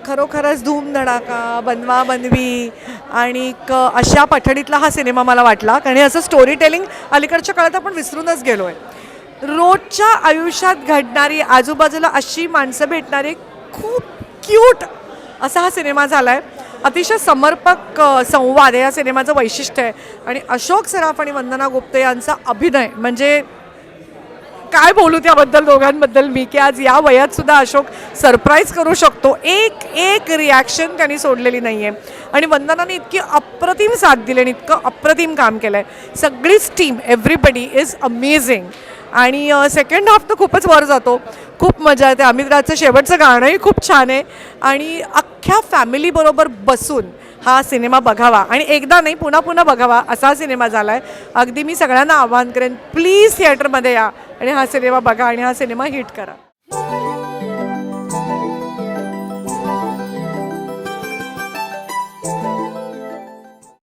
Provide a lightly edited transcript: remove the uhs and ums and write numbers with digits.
खरोखरच धूमधडाका, बनवा बनवी आणि अशा पठडीतला हा सिनेमा मला वाटला. कारण हे असं स्टोरी टेलिंग अलीकडच्या काळात आपण विसरूनच गेलो आहे. रोजच्या आयुष्यात घडणारी आजूबाजूला अशी माणसं भेटणारी खूप क्यूट असा हा सिनेमा झाला आहे. अतिशय समर्पक संवाद हे या सिनेमाचं वैशिष्ट्य आहे. आणि अशोक सराफ आणि वंदना गुप्ते यांचा अभिनय म्हणजे काय बोलू त्याबद्दल दोघांबद्दल मी, की आज या वयात सुद्धा अशोक सरप्राईज करू शकतो. एक एक रिॲक्शन त्यांनी सोडलेली नाही आहे. आणि वंदनाने इतकी अप्रतिम साथ दिली आणि इतकं अप्रतिम काम केलं आहे. सगळीच टीम एव्हरीबडी इज अमेझिंग. आणि सेकंड हाफ तर खूपच वर जातो. खूप मजा येते. अमित राजचं शेवटचं गाणंही खूप छान आहे. आणि अख्ख्या फॅमिलीबरोबर बसून हा सिनेमा बघावा आणि एकदा नाही पुन्हा पुन्हा बघावा असा हा सिनेमा झाला आहे. अगदी मी सगळ्यांना आवाहन करेन, प्लीज थिएटरमध्ये या आणि हा सिनेमा बघा आणि हा सिनेमा हिट करा.